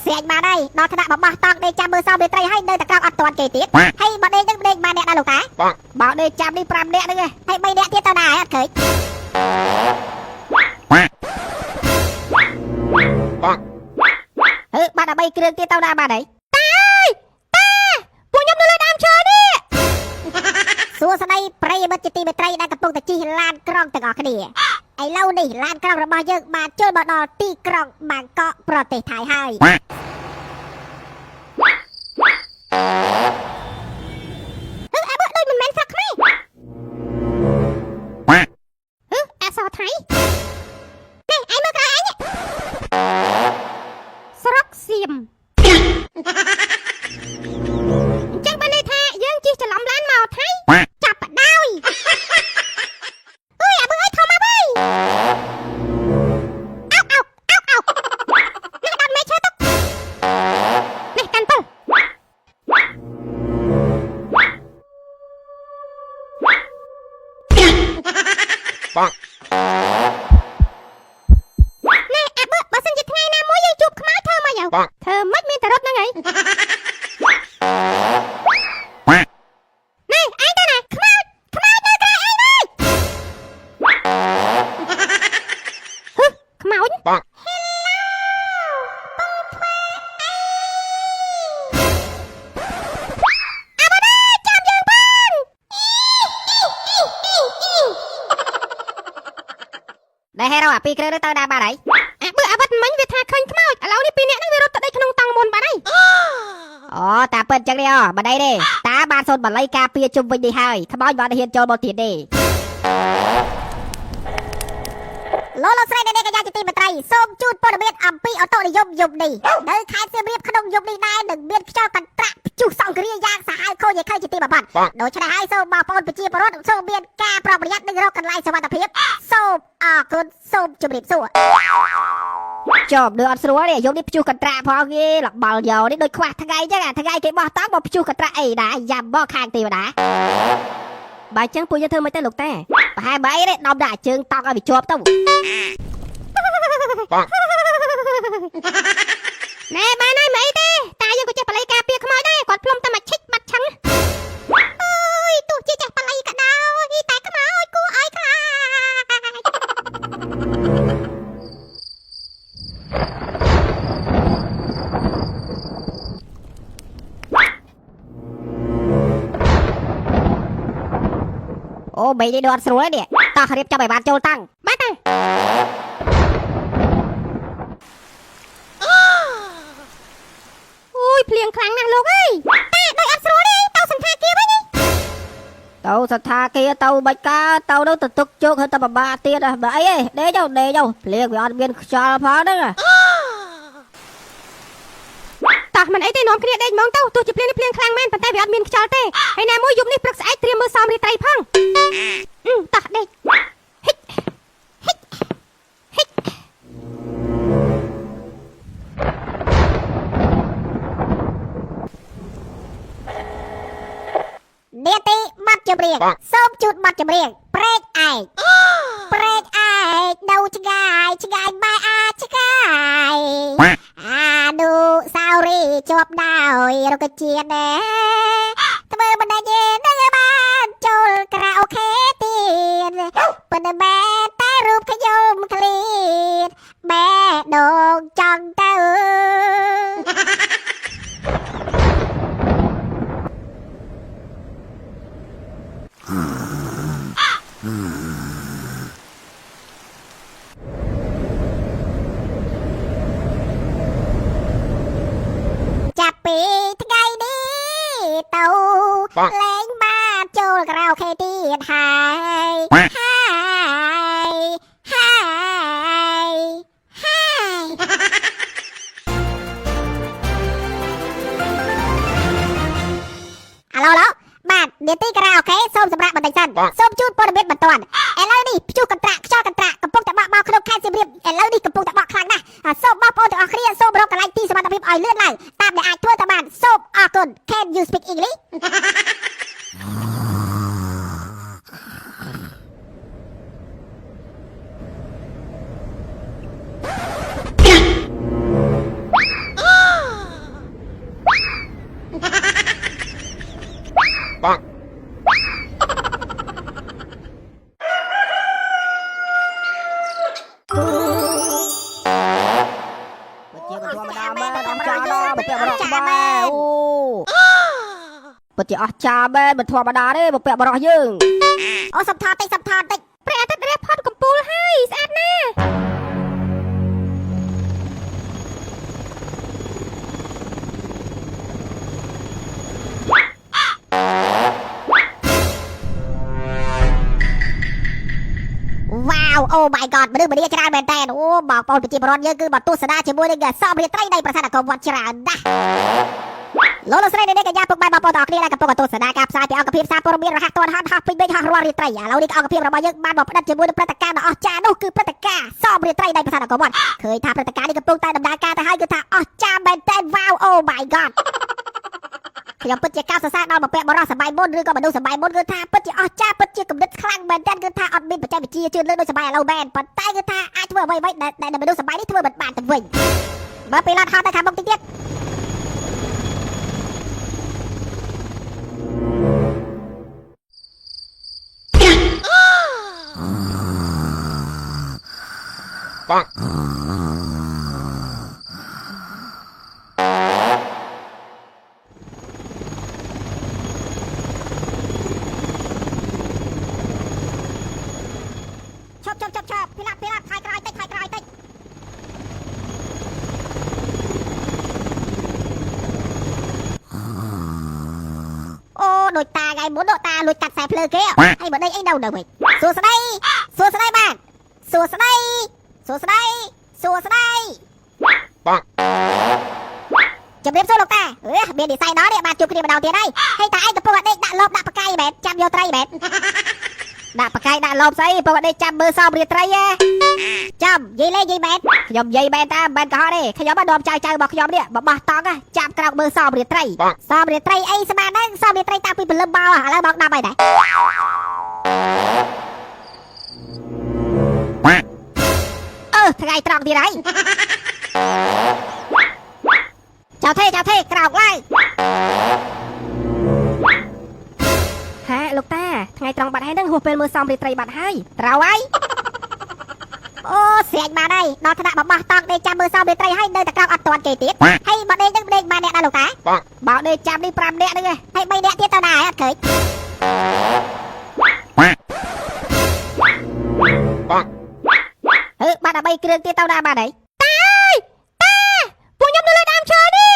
เสียงมาได้นอนขณะบ่ตองได้จำมือซ้อมเบตรให้เดินตะกร้าอัดตอนเกติให้บ่ได้ดึงมาเนี่ยนะลูกตาบ่ได้จำนี่ปรำเนี่ยนึงไงให้ไม่เนี่ยที่ตาหน้าอัดเคยบ้านอะไรเครื่องที่ตาหน้าบ้านไหนตายพวกยมเลยดามเชอนี่สัวสไนเปรย์มันจะตีเบตรได้กับปุ่งตะจีลานกล้องตะกอคดีไอ้เล่านี่ลานกล้องระบายเยอะมาจนบ่นอตีกล้องบางเกาะโปรเตไทยให้มันแม่นสักไหมแอสซอไทยนี่ไอ้เมื่อกี้เนี่ยสร็อกเสียมจังไปในแท้ยังจีจะล้ำล้านเมาไทยจับได้เอ้ยเบื่อทำมาไปเอานี่ดันไม่ใช่ตุ๊กนี่กันปุ๊ปังนี่เบื่อสัญญาไงนะมวยยังจุกขมาเธอมาอย่างเธอไม่มีแต่รถนะไงนี่ไอ้ตัวไหนขมาเดินไกลไอ้เลยขมาอุ้นปังได้ให้เราปีเครื่องได้ตาดาบาไหนเบื่อวัดมันเวทาเคยขมาเรานี่ปีนี้นั่งรถตัดได้ขนมตังมนบาไหนอ๋อตาเปิดจังเลยบาได้เด้ตาบาโซนบาไลกาเปียจุ่มวิญญาณขมอยบาได้เห็นโจรบอตีเด้โลโลสไลเดอร์กระยาจิตีมาไตรส้มจูดปนเบียดอัมพีเอาโตนิยมยุบดีเดินขายเสียเรียบขนมยุบดีได้หนึ่งเบียดเจ้ากันตระจุสองกรียางสายโคยใครจิตีมาบันโดยชนะให้ส้มมาปนปจีปรสส้มเบียดกาปรบประหยัดหนึ่งรกันไล่สวัสดิ์เพียบส้มคุณส้มจุบรีบสู้จบเดือดสัวเนี่ยยกนี่จูกันตระพอกี้หลักบอลเดียวนี่โดยขวาทางไงจ้ะทางไงเก็บบอลตั้งบอลจูกันตระไอ้ได้ยำบอลคางตีมาได้ใบจังปุยจะเธอไม่ได้หลกแต่hai bảy đấy đom đã chừng tao bị chộp tao nè ba nói mấy thế ta giờ có chơi play cà phê không ai đấy còn plum ta mà chích mặt trắng ôi tụi chơi chơi play cả đâu đi tại cái máu cô ai cả ô mày đi đoạt xuống đấy nè tao khởi cho mày bàn châu tăng bắt này ôi plieng kháng nè lúc ơi ta đợi ăn xuống đi tao sẵn tha kia với đi tao sẵn tha kia tao bạch cá tao đâu tự tức trước hơn tao bà ba tiền à bà ấy để nhau plieng vì ăn biên cho phá đấy àตามันไอ้เต้น้องเครียดได้มองเต้าตัวจะเปลี่ยนคลางแม่นปันแต่แบบมีนชาเต้ไอ้นายมวยยุบนี่ปรึกษาไอ้เตรียมมือซ้อมรีไตรพังตาเด็กเดียตีมัดจมเรียงส้มจุดมัดจมเรียงเปรกไอเดาชะกายใบชะกายดูสาวรีจบดาวเราก็เชียร์แน่ทำไมมันได้ยินได้บ้านโจลกระโอเคตีนเป็นแม่แต่รูปขยมคลีนแม่โด่งจังเต้าจะปีทั้งไงดีเต่าเล้งบ้านโจลกระโอเคตีนหายแล้วบ้านเดี๋ยวตีกระโอเคส้มสำรับบันไดสั้นส้มจูดปนเบ็ดบันตอนเอลนี่จูดกันตระกระปุกตะบะมาขนมแค่สิบเรียบเอลนี่กระปุกตะบะครั้งนะส้มบ้าปนตะออกเครียดส้มรบกันไล่ตีสมาร์ทพิบอ่อยเลื่อนไหลตามในอ่างทั่วตะบานส้มออกกล Can you speak English เ ជាធម្មតាមែនអស្ចារ្យណាស់បំពាក់បរោះក្បែរពិតជាអស្ចារ្យមែនមិនធម្មតាទេបំពាក់បរោះយើងអូសំថតតិចព្រះអាទិត្យរះផុតកំពូលហើយស្អាតណាស់វ៉ាវអូ my god មនុស្សម្នាច្រើនមែនតើអូបងប្អូនប្រជាពលរដ្ឋយើងគឺមកទស្សនាជាមួយនឹងសមរាត្រីនៃប្រាសាទអង្គរវត្តច្រើនណាស់លោកស្រីនេះកញ្ញាពុកម៉ែបងប្អូនទាំងអស់គ្នាដែលកំពុងទស្សនាការផ្សាយពីអង្គភាពសារព័ត៌មានរហ័សទាន់ហត់ហោះពេញពេញហោះរាល់រាត្រីឥឡូវនេះអង្គភាពរបស់យើងបានមកផ្ដិតជាមួយនឹងព្រឹត្តិការណ៍ដ៏អស្ចារ្យនោះគឺព្រឹត្តិការណ៍សមរាត្រីនៃប្រាសាទអង្គរវត្តឃើញថាព្រឹត្តិការណ៍នេះកំពុងតែដំណើរការទៅហើយគឺថាអស្ចារ្យមែនតើវ៉ាវអូ my god ខ្ញុំពិតជាកោតសរសើរដល់បំពាក់បរោះសម័យមុនឬក៏មនុស្សសម័យមុនគឺថាពិតជាអស្ចារ្យពិតជាគំនិតខ្លាំងមែនតើគឺថាអត់មានបច្ចេកវិទ្យាជឿនលឿនដូចសម័យឥឡូវមែនប៉ុន្តែគឺថាអាចធ្វើអ្វីៗដែលមនុស្សសម័យនេះធ្វើមិនបានទៅវិញបើពីឡតហោះទៅខាងមុខតិចទៀតបងឈប់ពីឡតថយក្រោយតិចអូដូចតាថ្ងៃមុនតាលួចកាត់ខ្សែភ្លើងគេហើយបើដេកអីនៅវិញសួស្ដីបាទសួស្ដីបងជំរាបសួរលោកតាមាននិស័យដល់នេះបានជួបគ្នាម្ដងទៀតហើយតាឯងកំពុងតែដេកដាក់លបដាក់បកាយមែនចាំយកត្រីមែនដាក់បកាយដាក់លបស្អីកំពុងតែដេកចាំមើលសមរាត្រីចាំនិយាយលេងនិយាយមែនខ្ញុំនិយាយមែនតាមិនមែនកុហកទេខ្ញុំបាននាំចៅរបស់ខ្ញុំនេះបបោះតង់ចាំក្រោកមើលសមរាត្រីអីស្មានដែរសមរាត្រីតាពីព្រលឹមមកឥឡូវមក10ហើយដែរថ្ងៃត្រង់ទៀតហើយចៅទេក្រោកឡើងហាលោកតាថ្ងៃត្រង់បាត់ហើយនឹងហួសពេលមើលសមរាត្រីបាត់ហើយត្រូវហើយអូស្រេចបានហើយដល់ថ្នាក់បបោះតង់ដេកចាំមើលសមរាត្រីហើយនៅតែក្រោកអត់ទាន់គេទៀតហើយបើដេកនឹងដេកបានអ្នកដែរលោកតាបើដេកចាំនេះ5នាក់ហ្នឹងហើយ3នាក់ទៀតទៅណាអត់ឃើញបាត់13គ្រឿងទៀតទៅណាបាត់ហើយតាពួកខ្ញុំនៅលើដើមឈើនេះ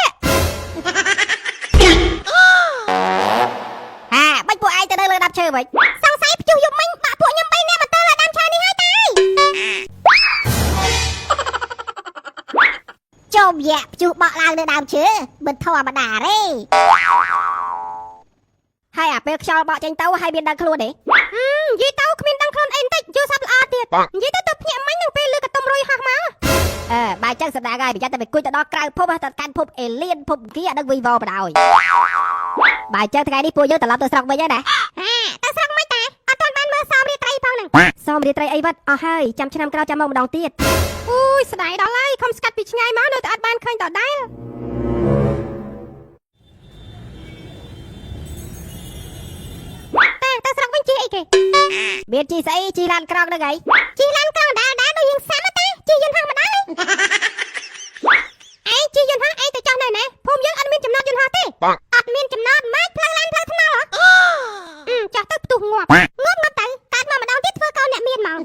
បាច់ពួកឯងទៅនៅលើដើមឈើវិញសង្ស័យព្យុះយប់មិញបាក់ពួកខ្ញុំ3នាក់មកទៅលើដើមឈើនេះហើយតាចុំយ៉ាព្យុះបក់ឡើងនៅដើមឈើមិនធម្មតាទេហើយអាពេលខ្យល់បក់ចេញទៅហើយមានដឹងខ្លួនទេនិយាយទៅគ្មានដឹងខ្លួនអីបន្តិចយល់សប្តិល្អទៀតនិយាយទៅភ្ញាក់មិញនឹងពេលលើកតុំរុយហោះមកបើចឹងសម្ដៅហើយប្រយ័ត្នតែไปគួយទៅដល់ក្រៅភពទៅកាន់ភពអេលៀនភពគីអានឹងវីវបដ ாய் បើចឹងថ្ងៃនេះពួកយើងត្រឡប់ទៅស្រុកវិញហើយណាទៅស្រុកមិនតាអត់ទាន់បានមើលសមរាត្រីផងហ្នឹងសមរាត្រីអីវត្តអស់ហើយចាំឆ្នាំក្រោយចាំមកម្ដងទៀតអូយស្ដាយដល់ហើយខំស្កាត់ពីឆ្ងាយមកនៅតែអត់បានឃើញដដែលទៅស្រុកវិញជិះអីគេមានជិះស្អីជិះឡានក្រុងហ្នឹងហើយជិះឡានក្រុងដែរដូចយើងសាំតាជិះយន្តហោះមិនដែរឯងជិះយន្តហោះឯងទៅចោះនៅណាភូមិយើងអត់មានចំណតយន្តហោះទេអត់មានចំណតម៉េចផ្លូវឡានផ្លូវថ្នល់ចោះទៅផ្ទុះងាប់ទៅកើតមកម្ដងទៀតធ្វើកូនអ្នកមានមក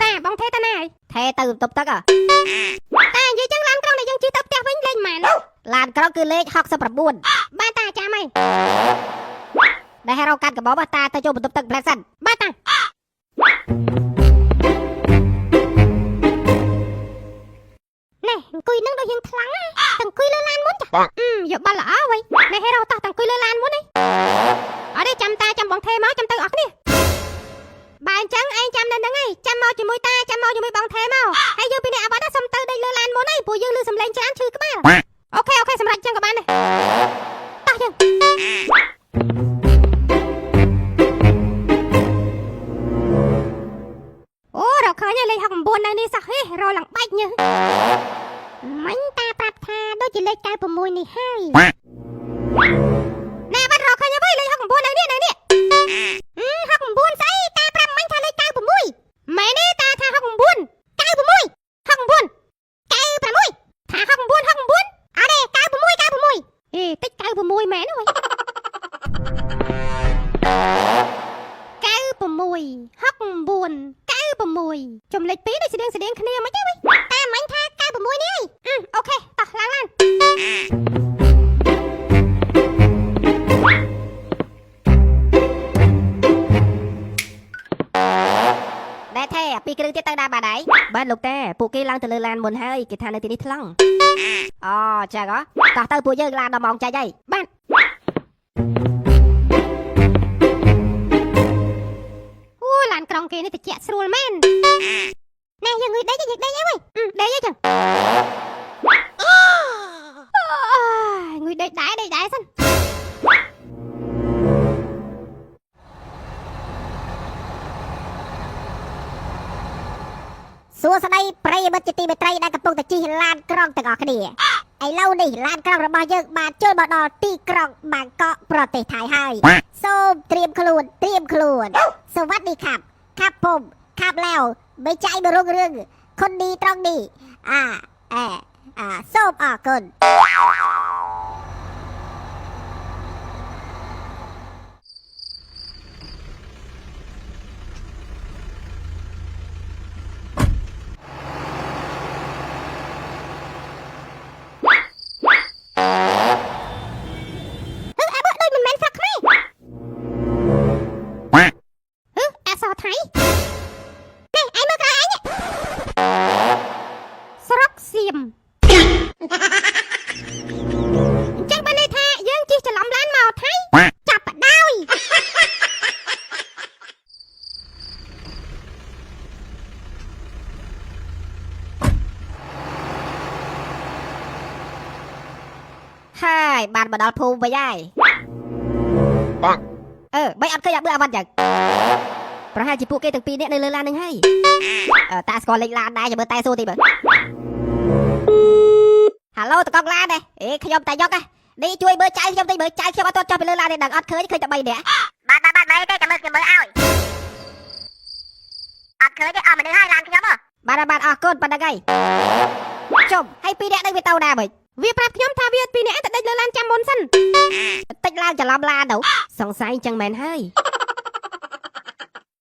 តាបងថេទៅណាហើយថេទៅទប់ទឹកតានិយាយចឹងឡានក្រុងដែលយើងជិះទៅផ្ទះវិញលេខម៉ានឡានក្រុងគឺលេខ69បាទតាចាំហើយដែលរកកាត់កបោតាទៅចូលបន្ទប់ទឹកផ្លែសិនបាទតាណែអង្គុយនឹងដូចយើងខ្លាំងតែអង្គុយលើឡានមុនចាយកបាល់ល្អវិញណែហេរ៉ូតោះតែអង្គុយលើឡានមុននេះអត់ទេចាំតាចាំបងថេមកចាំទៅអស់គ្នាបើអញ្ចឹងឯងចាំនៅហ្នឹងឯងចាំមកជាមួយតាចាំមកជាមួយបងថេមកហើយយើងពីនេះអាវ៉ាត់សុំទៅដេកលើឡានមុនឯងព្រោះយើងលឺសំឡេងច្រើនឈឺក្បាលអូខេសម្រាប់ចឹងក៏បានដែរតោះយើងអូរកឃើញលេខ69នៅនេះសោះហេរឡើងបាច់ញើសមិញតាប្រាប់ថាដូចជាលេខ96នេះហើយណែបាត់រកឃើញហើយលេខ69នៅនេះ69ស្អីតាប្រាប់មិញថាលេខ96មែនទេតាថា69 96 បានលោកតាពួកគេឡើងទៅលើឡានមុនហើយគេថានៅទីនេះថ្លង់អូចាកតោះទៅពួកយើងឡានដល់ម៉ោងចាច់ហើយបាទអូឡានក្រុងគេនេះតិចស្រួលមែនណែយើងងុយដេកយើងដេកអីវិញដេកអីចឹងងុយដេកដែរសិនសួស្តីប្រិយមិត្តជាទីមេត្រីដែលកំពុងតែជិះឡានក្រុងទាំងអស់គ្នាឥឡូវនេះឡានក្រុងរបស់យើងបានចូលមកដល់ទីក្រុងបាងកកប្រទេសថៃហើយសូមត្រៀមខ្លួនសวัสดีครับผมครับแล้วไม่ใจมารุ่งเรื่องคนดีตรงนี้សូមអរគុណចឹងបានន័យថាយើងជិះច្រឡំឡានមកថៃចាប់បដ ாய் ហើយបានមកដល់ភូមិវិញហើយ Bang. បីអត់ឃើញអាប៊ឺអាវ៉ាន់ចឹងប្រហែលជាពួកគេទាំងពីរនាក់នៅលើឡាននឹងហើយតាស្គាល់លេខឡានដែរចាំមើលតែសួរទីមើលហាឡូតកង់ឡានទេខ្ញុំតែយកនេះជួយមើលចៅខ្ញុំតិចមើលចៅខ្ញុំអត់ទាន់ចុះពីលើឡានទេដឹងអត់ឃើញតែ3នាក់បាទមែនទេចាំមើលឲ្យអត់ឃើញទេអស់មនុស្សហើយឡានខ្ញុំបាទអរគុណប៉ុណ្្នឹងហើយជុំហើយ2នាក់នឹងវាទៅណាវិញវាប្រាប់ខ្ញុំថាវា2នាក់ទៅដេកលើឡានចាំមុនសិនតិចឡើងច្រឡំឡានទៅសង្ស័យចឹងមែនហើយ